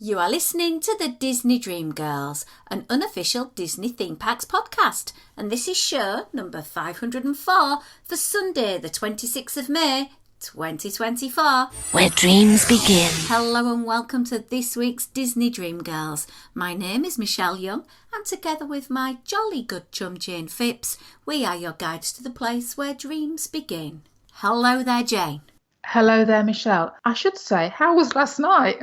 You are listening to the Disney Dream Girls, an unofficial Disney Theme Parks podcast, and this is show number 504 for Sunday the 26th of May 2024. Where dreams begin. Hello and welcome to this week's Disney Dream Girls. My name is Michelle Young, and together with my jolly good chum Jane Phipps, we are your guides to the place where dreams begin. Hello there, Jane. Hello there, Michelle. I should say, how was last night?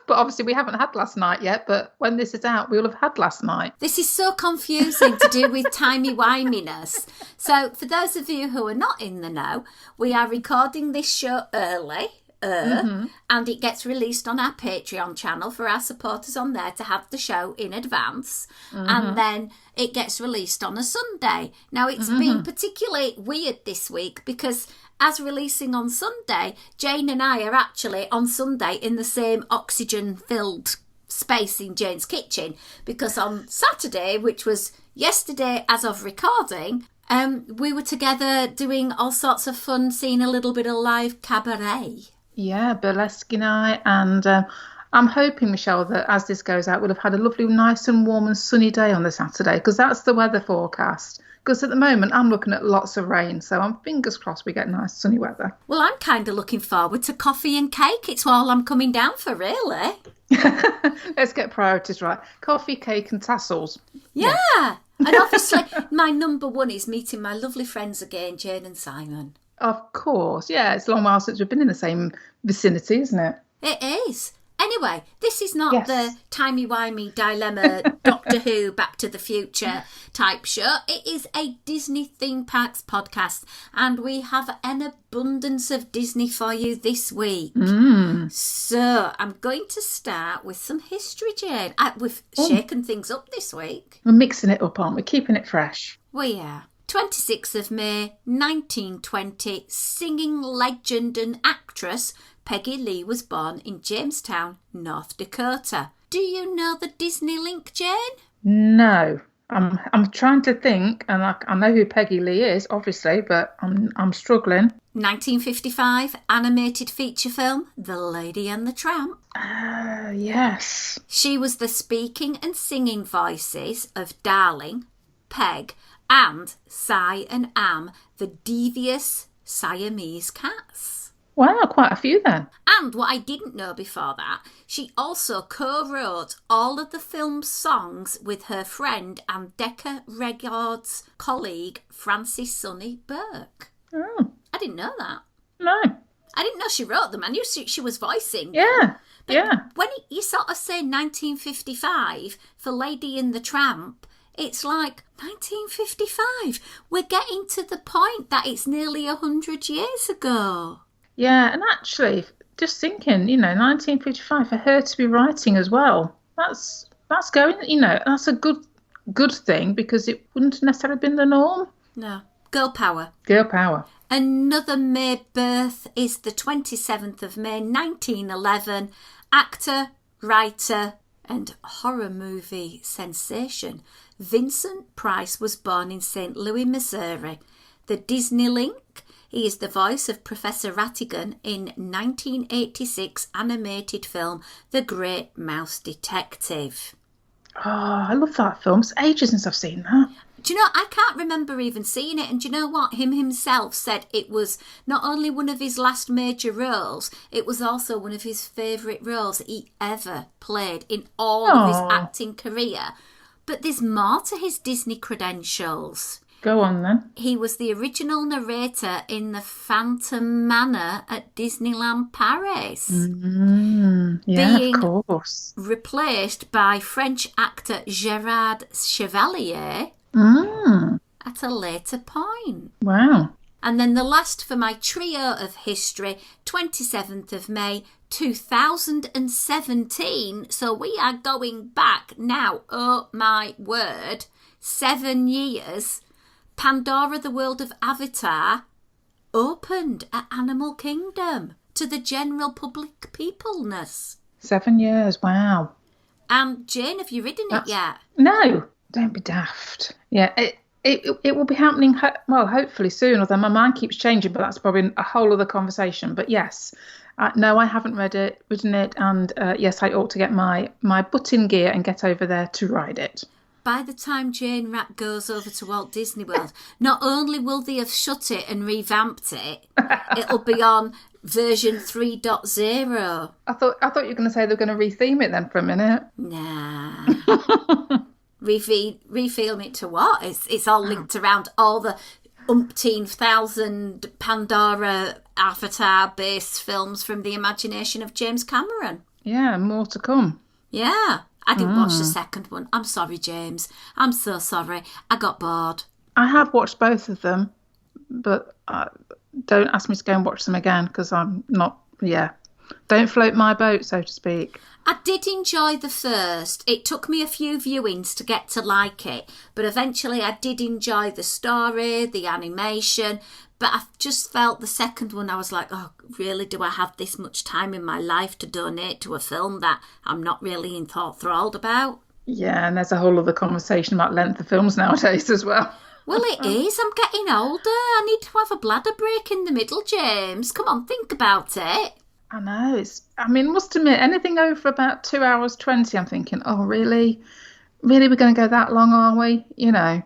But obviously we haven't had last night yet, but when this is out, we'll have had last night. This is so confusing to do with timey-wiminess. So for those of you who are not in the know, we are recording this show early, and it gets released on our Patreon channel for our supporters on there to have the show in advance, and then it gets released on a Sunday. Now, it's been particularly weird this week because as releasing on Sunday, Jane and I are actually on Sunday in the same oxygen-filled space in Jane's kitchen, because on Saturday, which was yesterday as of recording, we were together doing all sorts of fun, seeing a little bit of live cabaret. Yeah, burlesque night, and I'm hoping, Michelle, that as this goes out, we'll have had a lovely, nice and warm and sunny day on the Saturday, because that's the weather forecast. Because at the moment, I'm looking at lots of rain, so I'm fingers crossed we get nice sunny weather. Well, I'm kind of looking forward to coffee and cake. It's all I'm coming down for, really. Let's get priorities right. Coffee, cake and tassels. Yeah. And obviously, my number one is meeting my lovely friends again, Jane and Simon. Of course. Yeah, it's a long while since we've been in the same vicinity, isn't it? It is. Anyway, this is not the timey-wimey dilemma, Doctor Who, Back to the Future type show. It is a Disney Theme Parks podcast, and we have an abundance of Disney for you this week. So I'm going to start with some history, Jane. We've shaken things up this week. We're mixing it up, aren't we? Keeping it fresh. We are. 26th of May, 1920, singing legend and actress Peggy Lee was born in Jamestown, North Dakota. Do you know the Disney link, Jane? No. I'm trying to think, and I know who Peggy Lee is, obviously, but I'm struggling. 1955 animated feature film, The Lady and the Tramp. Yes. She was the speaking and singing voices of Darling, Peg, and Si and Am, the devious Siamese cats. Wow, quite a few then. And what I didn't know before that, she also co-wrote all of the film's songs with her friend and Decca Records colleague Frances Sonny Burke. Oh. I didn't know that. No. I didn't know she wrote them. I knew she was voicing. Yeah, but when you sort of say 1955 for Lady and the Tramp, it's like 1955. We're getting to the point that it's nearly 100 years ago. Yeah, and actually, just thinking, 1955, for her to be writing as well, that's going, that's a good thing, because it wouldn't necessarily have been the norm. No. Girl power. Girl power. Another May birth is the 27th of May, 1911. Actor, writer, and horror movie sensation Vincent Price was born in St. Louis, Missouri. The Disney link. He is the voice of Professor Rattigan in 1986 animated film The Great Mouse Detective. Oh, I love that film. It's ages since I've seen that. Do you know, I can't remember even seeing it. And do you know what? Him himself said it was not only one of his last major roles, it was also one of his favourite roles he ever played in all of his acting career. But there's more to his Disney credentials. Go on then. He was the original narrator in The Phantom Manor at Disneyland Paris. Yeah, being of course. Replaced by French actor Gerard Chevalier at a later point. Wow. And then the last for my trio of history, 27th of May, 2017. So we are going back now, oh my word, 7 years. Pandora, the World of Avatar, opened at Animal Kingdom to the general public peopleness. 7 years, wow. Jane, have you ridden it yet? No, don't be daft. Yeah, It will be happening, well, hopefully soon, although my mind keeps changing, but that's probably a whole other conversation. But yes, no, I haven't ridden it, and yes, I ought to get my butt in gear and get over there to ride it. By the time Jane Rapp goes over to Walt Disney World, not only will they have shut it and revamped it, it'll be on version 3.0. I thought you were going to say they were going to retheme it then for a minute. Nah. Refilm it to what? It's all linked around all the umpteen thousand Pandora Avatar-based films from the imagination of James Cameron. Yeah, more to come. Yeah. I didn't watch the second one. I'm sorry, James. I'm so sorry. I got bored. I have watched both of them, but don't ask me to go and watch them again because I'm not, don't float my boat, so to speak. I did enjoy the first. It took me a few viewings to get to like it, but eventually I did enjoy the story, the animation, but I just felt the second one, I was like, oh, really, do I have this much time in my life to donate to a film that I'm not really enthralled about? Yeah, and there's a whole other conversation about length of films nowadays as well. Well, it is. I'm getting older. I need to have a bladder break in the middle, James. Come on, think about it. I know. Must admit, anything over about 2 hours 20, I'm thinking, oh, really? Really, we're going to go that long, are we? You know.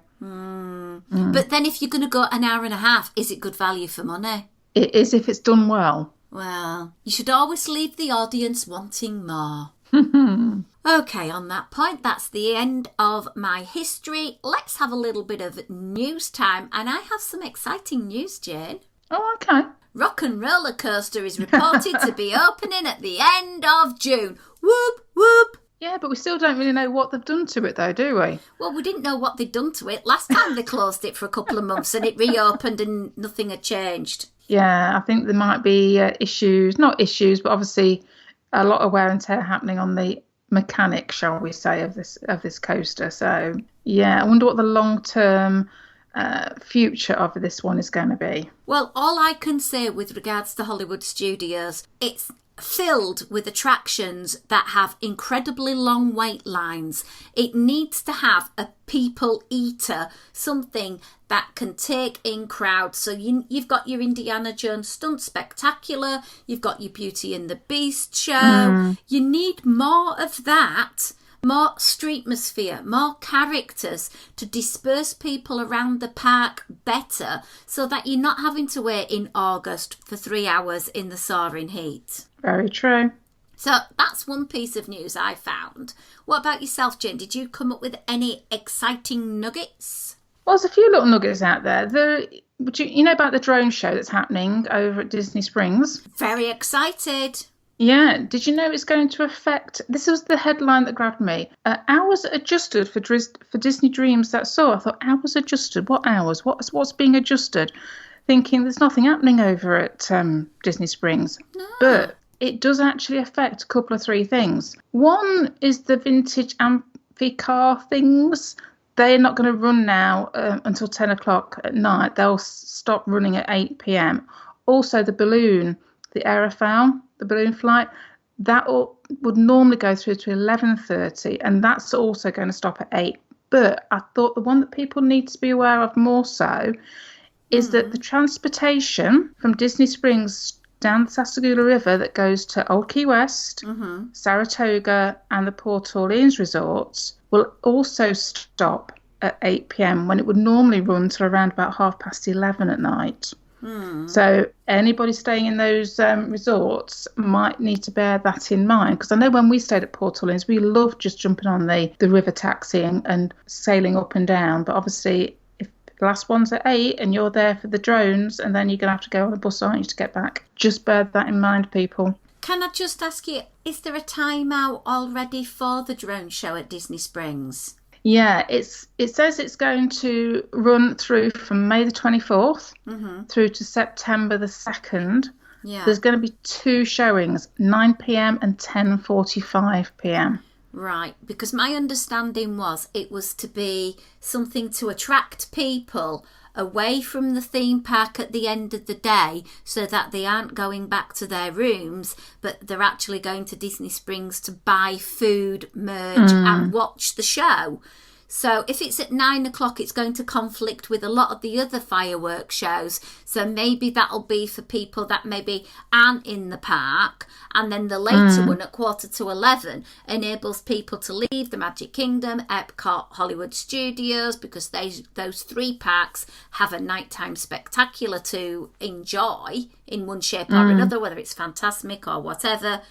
But then if you're going to go an hour and a half, is it good value for money? It is if it's done well. Well, you should always leave the audience wanting more. Okay, on that point, that's the end of my history. Let's have a little bit of news time. And I have some exciting news, Jane. Oh, okay. Rock and Roller Coaster is reported to be opening at the end of June. Whoop, whoop. Yeah, but we still don't really know what they've done to it, though, do we? Well, we didn't know what they'd done to it. Last time they closed it for a couple of months and it reopened and nothing had changed. Yeah, I think there might be not issues, but obviously a lot of wear and tear happening on the mechanic, shall we say, of this coaster. So, yeah, I wonder what the long-term future of this one is going to be. Well, all I can say with regards to Hollywood Studios, it's filled with attractions that have incredibly long wait lines. It needs to have a people eater, something that can take in crowds. So you've got your Indiana Jones Stunt Spectacular, you've got your Beauty and the Beast show. You need more of that. More streetmosphere, more characters to disperse people around the park better so that you're not having to wait in August for 3 hours in the soaring heat. Very true. So that's one piece of news I found. What about yourself, Jane? Did you come up with any exciting nuggets? Well, there's a few little nuggets out there. You know about the drone show that's happening over at Disney Springs? Very excited. Yeah, did you know it's going to affect, this was the headline that grabbed me, hours adjusted for Disney Dreams That Soar. I thought, hours adjusted? What hours? What's being adjusted? Thinking there's nothing happening over at Disney Springs. No. But it does actually affect a couple of three things. One is the vintage amphicar things. They're not going to run now until 10 o'clock at night. They'll stop running at 8 p.m. Also, the balloon, the aerofoil, the balloon flight, that would normally go through to 11:30, and that's also going to stop at 8. But I thought the one that people need to be aware of more so is that the transportation from Disney Springs down the Sassagoula River that goes to Old Key West, Saratoga, and the Port Orleans resorts will also stop at 8 p.m. when it would normally run till around about 11:30 at night. So anybody staying in those resorts might need to bear that in mind, because I know when we stayed at Port Orleans, we loved just jumping on the river taxi and sailing up and down. But obviously, if the last one's at 8 and you're there for the drones, and then you're going to have to go on a bus, aren't you, to get back? Just bear that in mind, people. Can I just ask you, is there a timeout already for the drone show at Disney Springs? Yeah, it says it's going to run through from May the 24th through to September the 2nd. Yeah. There's going to be 2 showings, 9 p.m. and 10:45 p.m. Right, because my understanding was it was to be something to attract people away from the theme park at the end of the day so that they aren't going back to their rooms, but they're actually going to Disney Springs to buy food, merch and watch the show. So if it's at 9 o'clock, it's going to conflict with a lot of the other fireworks shows. So maybe that'll be for people that maybe aren't in the park. And then the later one at 11:15 enables people to leave the Magic Kingdom, Epcot, Hollywood Studios, because those three parks have a nighttime spectacular to enjoy in one shape or another, whether it's Fantasmic or whatever.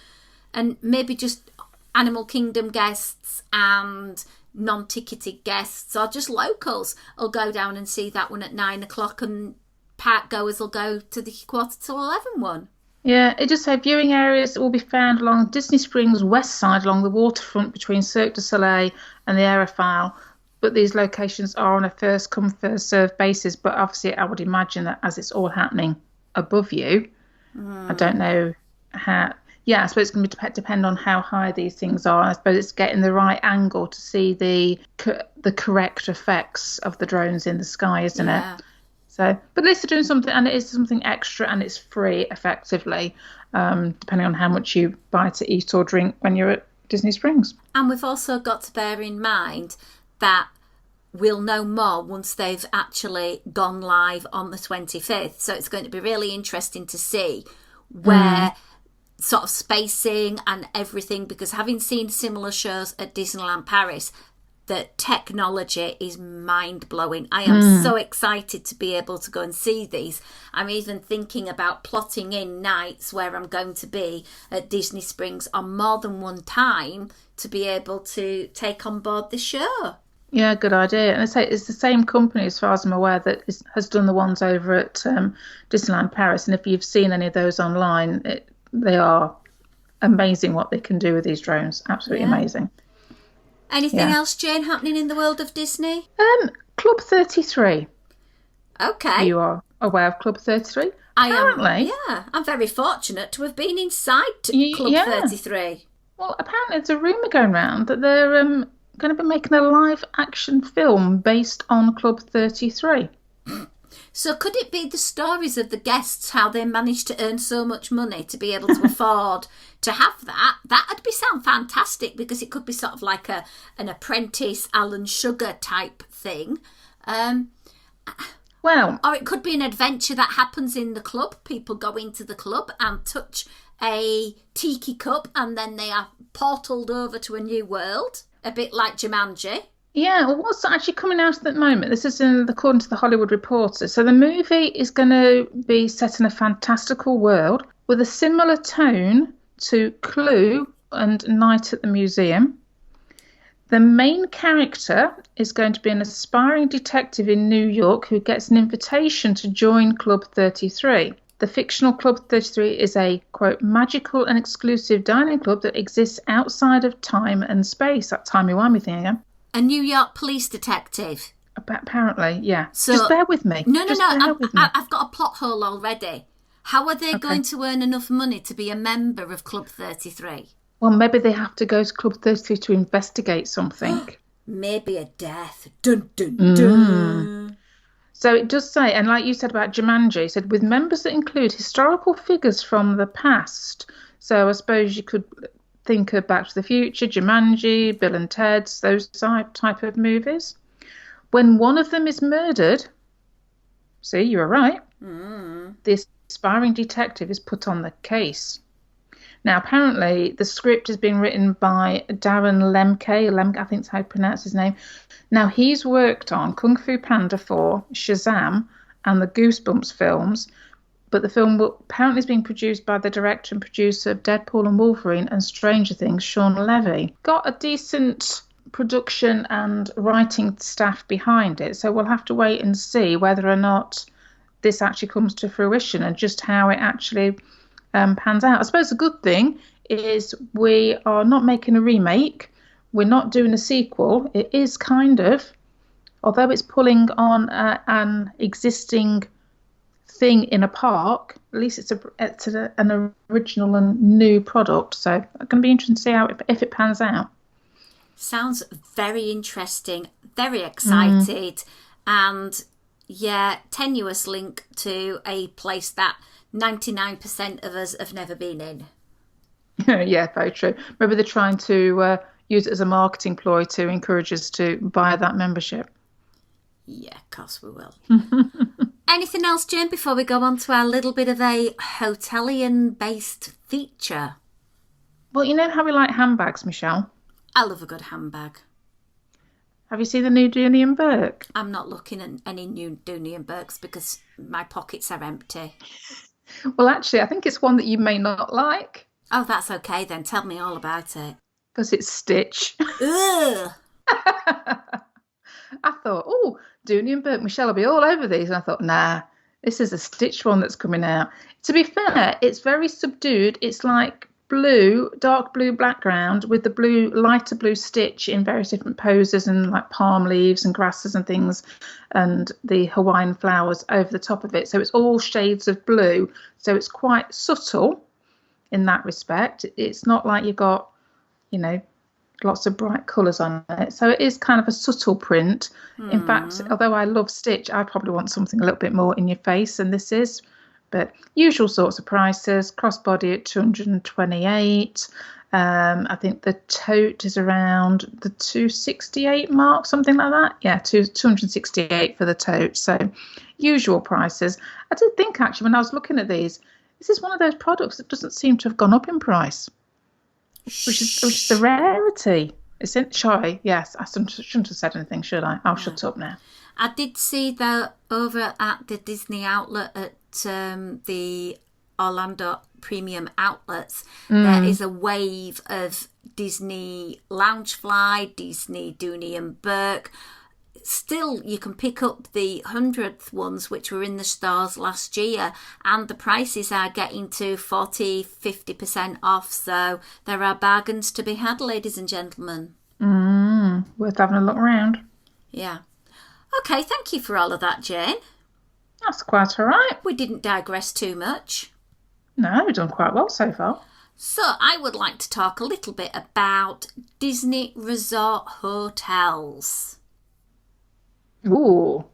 And maybe just Animal Kingdom guests and non-ticketed guests or just locals will go down and see that one at 9 o'clock, and park goers will go to the 11:15 one. Yeah, it just said viewing areas will be found along Disney Springs west side along the waterfront between Cirque du Soleil and the Aerophile. But these locations are on a first come first served basis. But obviously I would imagine that as it's all happening above you, I don't know how. Yeah, I suppose it's going to depend on how high these things are. I suppose it's getting the right angle to see the correct effects of the drones in the sky, isn't it? So, but at least they're doing something, and it is something extra, and it's free, effectively, depending on how much you buy to eat or drink when you're at Disney Springs. And we've also got to bear in mind that we'll know more once they've actually gone live on the 25th. So it's going to be really interesting to see where sort of spacing and everything, because having seen similar shows at Disneyland Paris, the technology is mind-blowing. I am so excited to be able to go and see these. I'm even thinking about plotting in nights where I'm going to be at Disney Springs on more than one time to be able to take on board the show. Yeah, good idea. And I say it's the same company, as far as I'm aware, that has done the ones over at Disneyland Paris. And if you've seen any of those online, they are amazing what they can do with these drones. Absolutely amazing. Anything else, Jane, happening in the world of Disney? Club 33. Okay. You are aware of Club 33? Apparently. I'm very fortunate to have been inside Club 33. Well, apparently there's a rumour going around that they're going to be making a live action film based on Club 33. So could it be the stories of the guests, how they managed to earn so much money to be able to afford to have that? That'd sound fantastic, because it could be sort of like an apprentice Alan Sugar type thing. Or it could be an adventure that happens in the club. People go into the club and touch a tiki cup, and then they are portaled over to a new world, a bit like Jumanji. Yeah, well, what's actually coming out at the moment? This is according to the Hollywood Reporter. So the movie is going to be set in a fantastical world with a similar tone to Clue and Night at the Museum. The main character is going to be an aspiring detective in New York who gets an invitation to join Club 33. The fictional Club 33 is a, quote, magical and exclusive dining club that exists outside of time and space. That timey-wimey thing again. A New York police detective. Apparently, yeah. So, just bear with me. No. I've got a plot hole already. How are they going to earn enough money to be a member of Club 33? Well, maybe they have to go to Club 33 to investigate something. Maybe a death. Dun, dun, dun. So it does say, and like you said about Jumanji, it said with members that include historical figures from the past. So I suppose you could think of Back to the Future, Jumanji, Bill and Ted's, those type of movies. When one of them is murdered, see, you were right, this aspiring detective is put on the case. Now, apparently, the script is being written by Darren Lemke, I think that's how you pronounce his name. Now, he's worked on Kung Fu Panda 4, Shazam, and the Goosebumps films, but the film apparently is being produced by the director and producer of Deadpool and Wolverine and Stranger Things, Sean Levy. Got a decent production and writing staff behind it, so we'll have to wait and see whether or not this actually comes to fruition and just how it actually pans out. I suppose the good thing is we are not making a remake. We're not doing a sequel. It is kind of, although it's pulling on an existing thing in a park, at least it's an original and new product. So it's going to be interesting to see if it pans out. Sounds very interesting, very excited, and tenuous link to a place that 99% of us have never been in. Yeah, very true. Maybe they're trying to use it as a marketing ploy to encourage us to buy that membership. Yeah, of course we will. Anything else, Jane, before we go on to our little bit of a hotelian-based feature? Well, you know how we like handbags, Michelle? I love a good handbag. Have you seen the new Dooney and Burke? I'm not looking at any new Dooney and Burkes because my pockets are empty. Well, actually, I think it's one that you may not like. Oh, that's okay then. Tell me all about it. Because it's Stitch. Ugh! I thought, oh, Dooney and Burke, Michelle will be all over these. And I thought, nah, this is a Stitch one that's coming out. To be fair, it's very subdued. It's like blue, dark blue background with the blue, lighter blue stitch in various different poses and like palm leaves and grasses and things and the Hawaiian flowers over the top of it. So it's all shades of blue. So it's quite subtle in that respect. It's not like you've got, you know, lots of bright colours on it. So it is kind of a subtle print. In fact, although I love Stitch, I probably want something a little bit more in your face than this is. But usual sorts of prices, crossbody at $228. I think the tote is around the 268 mark, something like that. Yeah, 268 for the tote. So usual prices. I did think actually when I was looking at these, this is one of those products that doesn't seem to have gone up in price, which is the rarity. Isn't shy? Yes, I shouldn't have said anything, should I? I'll shut up now. I did see that over at the Disney outlet at the Orlando Premium Outlets, there is a wave of Disney Loungefly, Disney Dooney and Burke. Still, you can pick up the 100th ones, which were in the stores last year, and the prices are getting to 40-50% off. So there are bargains to be had, ladies and gentlemen. Worth having a look around. Yeah. Okay, thank you for all of that, Jane. That's quite all right. We didn't digress too much. No, we've done quite well so far. So I would like to talk a little bit about Disney Resort hotels. Ooh.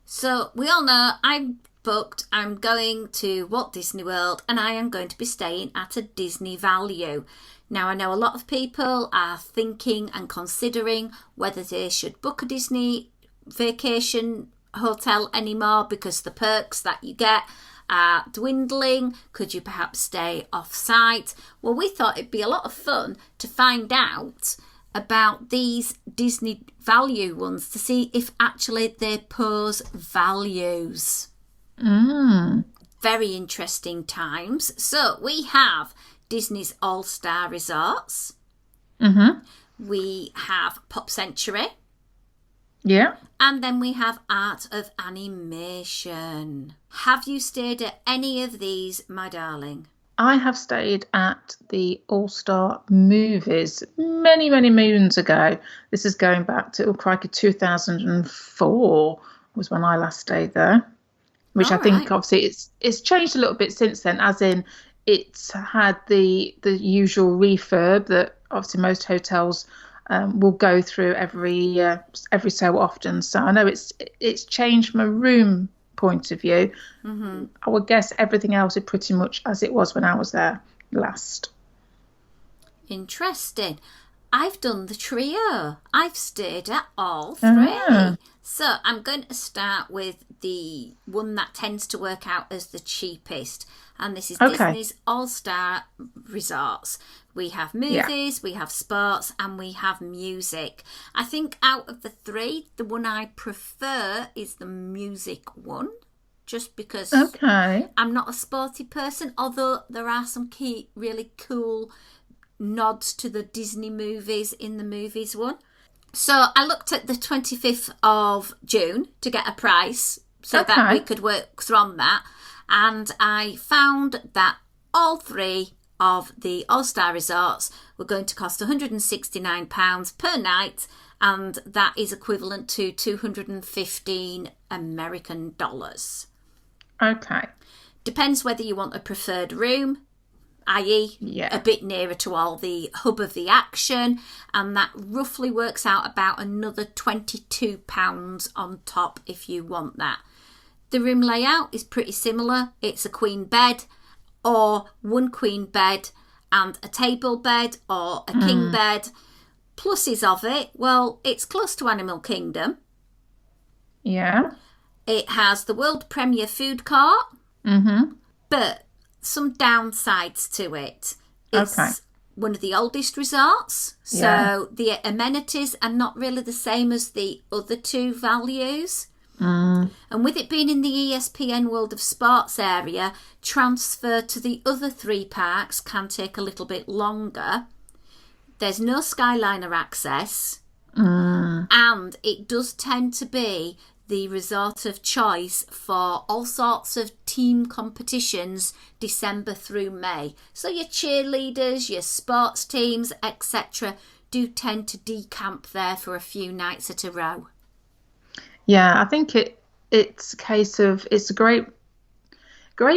So we all know I'm booked. I'm going to Walt Disney World and I am going to be staying at a Disney Value. Now, I know a lot of people are thinking and considering whether they should book a Disney vacation hotel anymore because the perks that you get are dwindling. Could you perhaps stay off-site? Well, we thought it'd be a lot of fun to find out about these Disney Value ones to see if actually they pose values. Very interesting times. So we have Disney's All-Star Resorts. We have Pop Century. Yeah. And then we have Art of Animation. Have you stayed at any of these, my darling? I have stayed at the All-Star Movies many, many moons ago. This is going back to, 2004 was when I last stayed there, which I think obviously it's changed a little bit since then, as in it's had the usual refurb that obviously most hotels will go through every so often. So I know it's changed from a room point of view. I would guess everything else is pretty much as it was when I was there last. Interesting. I've done the trio. I've stayed at all three. So I'm going to start with the one that tends to work out as the cheapest. And this is Disney's All-Star Resorts. We have movies, we have sports, and we have music. I think out of the three, the one I prefer is the music one. Just because I'm not a sporty person, although there are some key, really cool nods to the Disney movies in the movies one. So I looked at the 25th of June to get a price so that we could work from that. And I found that all three of the All-Star Resorts were going to cost £169 per night, and that is equivalent to 215 American dollars. Okay. Depends whether you want a preferred room, i.e. a bit nearer to all the hub of the action, and that roughly works out about another £22 on top if you want that. The room layout is pretty similar. It's a queen bed or one queen bed and a table bed or a king bed. Pluses of it, well, it's close to Animal Kingdom. Yeah. It has the world premiere food court. Mm-hmm. But some downsides to it. It's Okay. one of the oldest resorts, so Yeah. the amenities are not really the same as the other two values. And with it being in the ESPN World of Sports area, transfer to the other three parks can take a little bit longer. There's no Skyliner access, and it does tend to be the resort of choice for all sorts of team competitions December through May. So your cheerleaders, your sports teams, etc. do tend to decamp there for a few nights at a row. Yeah, I think it's a case of it's a great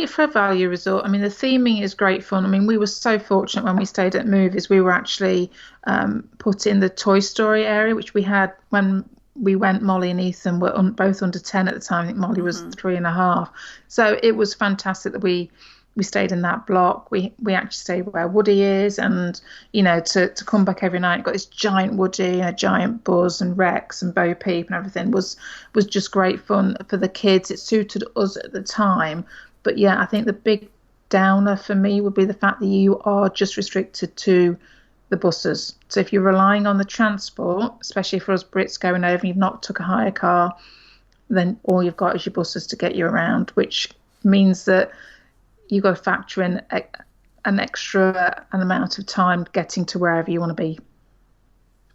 for a value resort. I mean, the theming is great fun. I mean, we were so fortunate when we stayed at Movies. We were actually put in the Toy Story area, which we had when we went. Molly and Ethan were both under 10 at the time. I think Molly was 3.5. So it was fantastic that we stayed in that block. We actually stayed where Woody is, and to come back every night, got this giant Woody and a giant Buzz and Rex and Bo Peep and everything was just great fun for the kids. It suited us at the time. But yeah, I think the big downer for me would be the fact that you are just restricted to the buses. So if you're relying on the transport, especially for us Brits going over and you've not took a hire car, then all you've got is your buses to get you around, which means that you've got to factor in an amount of time getting to wherever you want to be.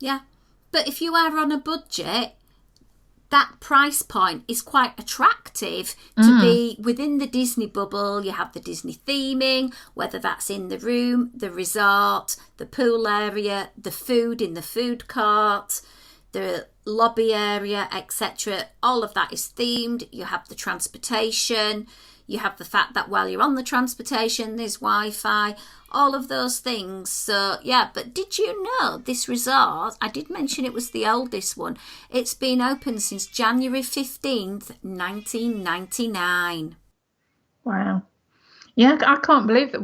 Yeah, but if you are on a budget, that price point is quite attractive to be within the Disney bubble. You have the Disney theming, whether that's in the room, the resort, the pool area, the food in the food court, the lobby area, etc. All of that is themed. You have the transportation. You have the fact that while you're on the transportation, there's Wi-Fi, all of those things. So, yeah, but did you know this resort, I did mention it was the oldest one, it's been open since January 15th, 1999. Wow. Yeah, I can't believe that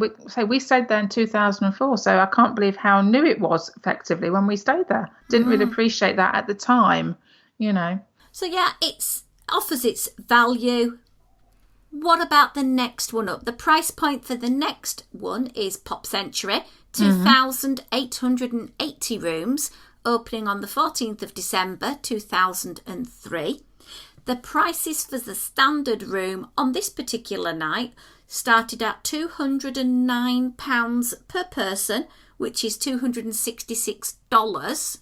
we stayed there in 2004, so I can't believe how new it was effectively when we stayed there. Didn't really appreciate that at the time, So, yeah, it offers its value. What about the next one up? The price point for the next one is Pop Century, 2,880 rooms, opening on the 14th of December 2003. The prices for the standard room on this particular night started at £209 per person, which is $266.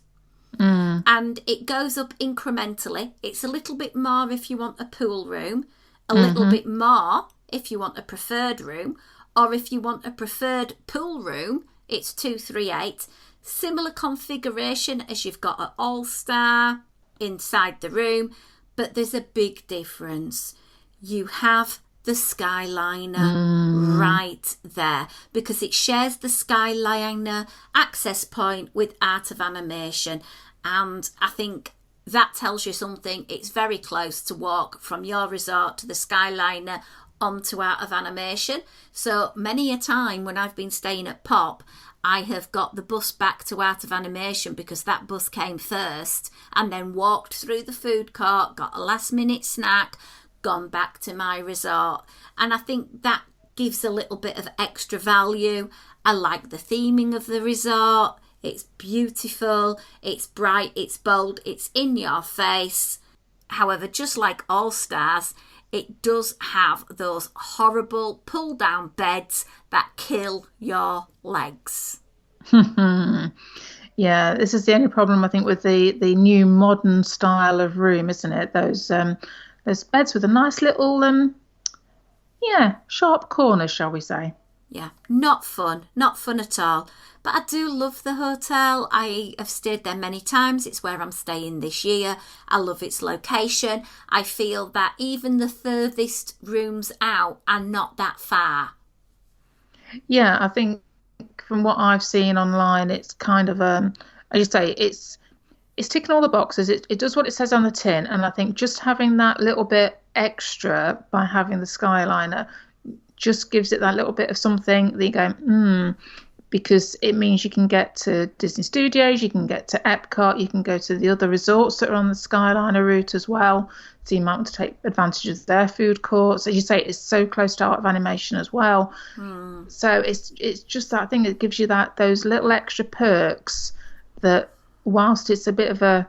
And it goes up incrementally. It's a little bit more if you want a pool room, a little bit more if you want a preferred room, or if you want a preferred pool room, it's 238. Similar configuration as you've got at All Star inside the room, but there's a big difference. You have the Skyliner right there because it shares the Skyliner access point with Art of Animation, and I think that tells you something. It's very close to walk from your resort to the Skyliner onto Art of Animation. So many a time when I've been staying at Pop, I have got the bus back to Art of Animation because that bus came first, and then walked through the food court, got a last minute snack, gone back to my resort. And I think that gives a little bit of extra value. I like the theming of the resort. It's beautiful, it's bright, it's bold, it's in your face. However, just like All Stars, it does have those horrible pull-down beds that kill your legs. Yeah, this is the only problem I think with the new modern style of room, isn't it? Those beds with a nice little sharp corners, shall we say? Yeah, not fun at all. But I do love the hotel. I have stayed there many times. It's where I'm staying this year. I love its location. I feel that even the furthest rooms out are not that far. Yeah, I think from what I've seen online, it's kind of as you say, it's ticking all the boxes. It does what it says on the tin, and I think just having that little bit extra by having the Skyliner just gives it that little bit of something that you go, because it means you can get to Disney Studios, you can get to Epcot, you can go to the other resorts that are on the Skyliner route as well. So you might want to take advantage of their food courts. As you say, it's so close to Art of Animation as well. So it's just that thing that gives you those little extra perks that, whilst it's a bit of a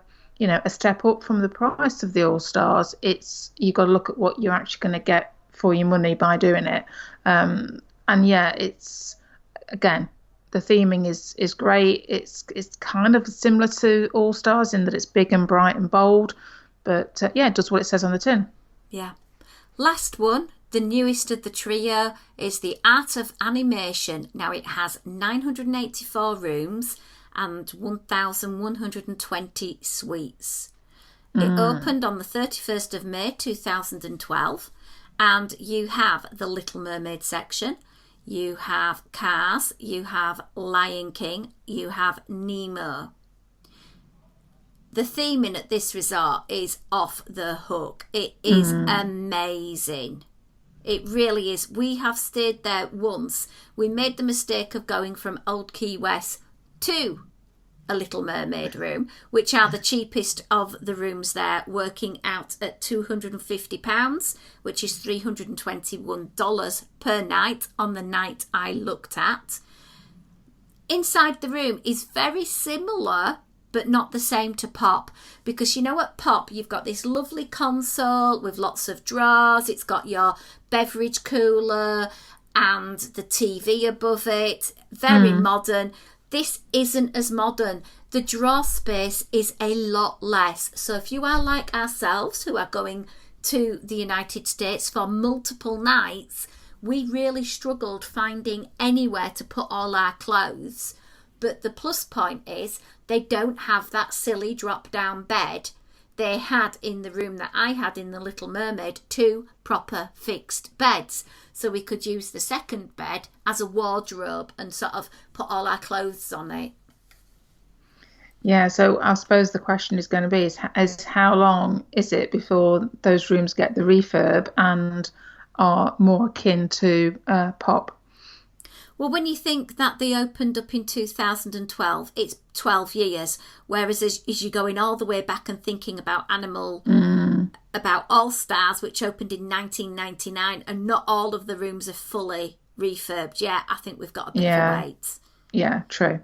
step up from the price of the All Stars, you got to look at what you're actually going to get for your money by doing it. And yeah, it's, again, the theming is great. It's kind of similar to All Stars in that it's big and bright and bold, but it does what it says on the tin. Yeah. Last one, the newest of the trio, is the Art of Animation. Now it has 984 rooms and 1,120 suites. It opened on the 31st of May 2012, and you have the Little Mermaid section. You have Cars, you have Lion King, you have Nemo. The theming at this resort is off the hook. It is amazing. It really is. We have stayed there once. We made the mistake of going from Old Key West to a Little Mermaid room, which are the cheapest of the rooms there, working out at £250, which is $321 per night on the night I looked at. Inside the room is very similar, but not the same to Pop, because at Pop you've got this lovely console with lots of drawers. It's got your beverage cooler and the TV above it. Very modern. This isn't as modern. The drawer space is a lot less. So if you are like ourselves, who are going to the United States for multiple nights, we really struggled finding anywhere to put all our clothes. But the plus point is they don't have that silly drop-down bed. They had in the room that I had in the Little Mermaid 2 proper fixed beds. So we could use the second bed as a wardrobe and sort of put all our clothes on it. Yeah, so I suppose the question is going to be is how long is it before those rooms get the refurb and are more akin to Pop? Well, when you think that they opened up in 2012, it's 12 years. Whereas as you're going all the way back and thinking about about All Stars, which opened in 1999, and not all of the rooms are fully refurbed yet, I think we've got a bit of a wait. Yeah, true.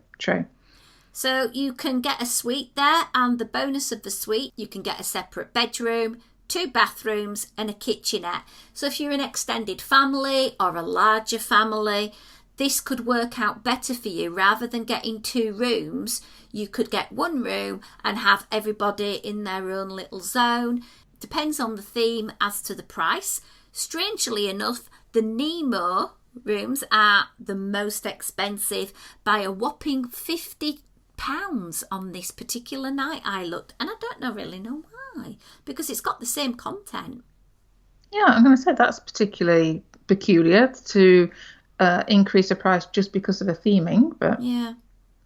So you can get a suite there, and the bonus of the suite, you can get a separate bedroom, 2 bathrooms and a kitchenette. So if you're an extended family or a larger family, this could work out better for you. Rather than getting 2 rooms, you could get 1 room and have everybody in their own little zone. Depends on the theme as to the price. Strangely enough, the Nemo rooms are the most expensive by a whopping £50 on this particular night I looked. And I don't really know why, because it's got the same content. Yeah, I'm going to say that's particularly peculiar to increase the price just because of the theming, but yeah,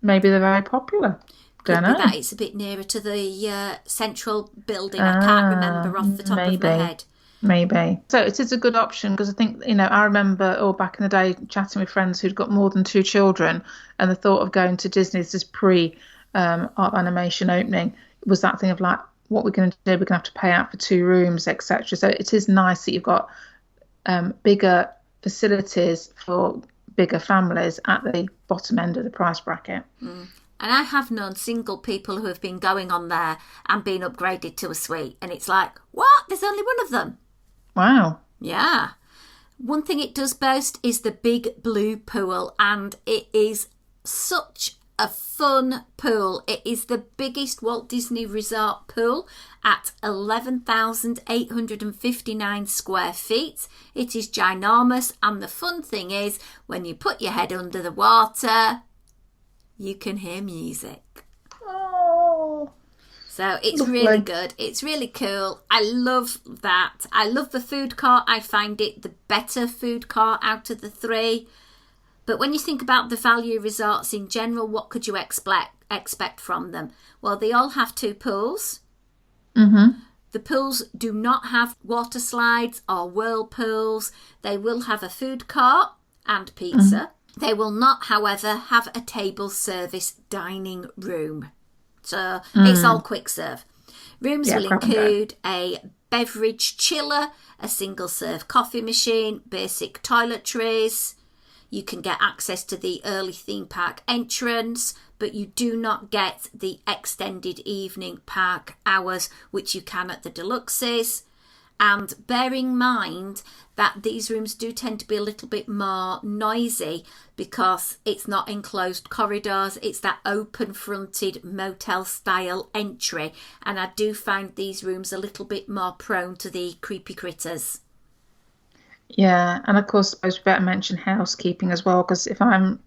maybe they're very popular. Could be that it's a bit nearer to the central building. I can't remember off the top of my head. Maybe. So it is a good option, because I think, I remember back in the day chatting with friends who'd got more than 2 children, and the thought of going to Disney's this Art of Animation opening was that thing of like, what we're going to do, we're going to have to pay out for 2 rooms, etc. So it is nice that you've got bigger facilities for bigger families at the bottom end of the price bracket. And I have known single people who have been going on there and been upgraded to a suite, and it's like, what? There's only one of them. Wow. Yeah. One thing it does boast is the big blue pool, and it is such a fun pool. It is the biggest Walt Disney Resort pool at 11,859 square feet. It is ginormous, and the fun thing is when you put your head under the water, you can hear music. Oh. So it's really good. It's really cool. I love that. I love the food court. I find it the better food court out of the 3. But when you think about the value resorts in general, what could you expect from them? Well, they all have 2 pools. Mm-hmm. The pools do not have water slides or whirlpools. They will have a food court and pizza. They will not, however, have a table service dining room. So it's all quick serve. Rooms will include a beverage chiller, a single serve coffee machine, basic toiletries. You can get access to the early theme park entrance, but you do not get the extended evening park hours, which you can at the deluxes. And bear in mind that these rooms do tend to be a little bit more noisy because it's not enclosed corridors, it's that open-fronted motel-style entry. And I do find these rooms a little bit more prone to the creepy critters. Yeah, and of course, I suppose we better mention housekeeping as well, because if I'm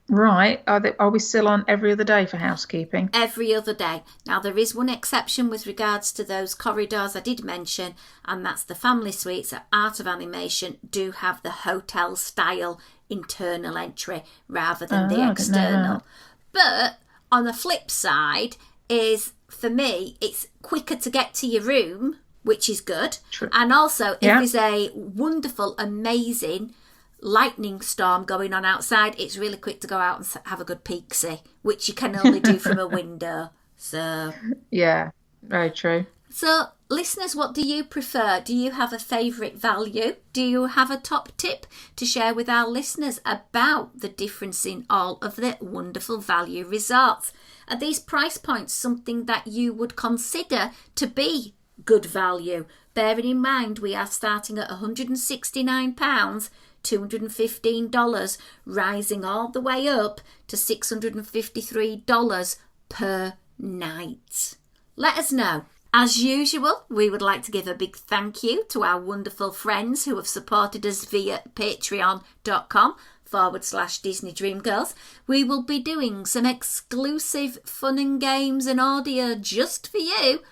right, are we still on every other day for housekeeping? Every other day. Now, there is one exception with regards to those corridors I did mention, and that's the family suites at Art of Animation do have the hotel-style internal entry rather than the external. But on the flip side is, for me, it's quicker to get to your room, which is good. True. And also, if there's a wonderful, amazing lightning storm going on outside, it's really quick to go out and have a good peek-see, which you can only do from a window. So yeah, very true. So listeners, what do you prefer? Do you have a favourite value? Do you have a top tip to share with our listeners about the difference in all of the wonderful value resorts? Are these price points something that you would consider to be good value? Bearing in mind we are starting at £169, $215, rising all the way up to $653 per night. Let us know. As usual, we would like to give a big thank you to our wonderful friends who have supported us via patreon.com/Disney Dream Girls. We will be doing some exclusive fun and games and audio just for you,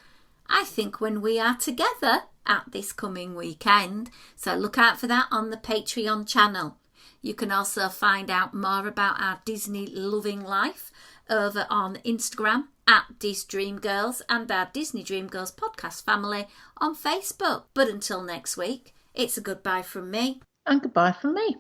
I think, when we are together at this coming weekend. So look out for that on the Patreon channel. You can also find out more about our Disney loving life over on Instagram at Dis Dream Girls and our Disney Dream Girls podcast family on Facebook. But until next week, it's a goodbye from me. And goodbye from me.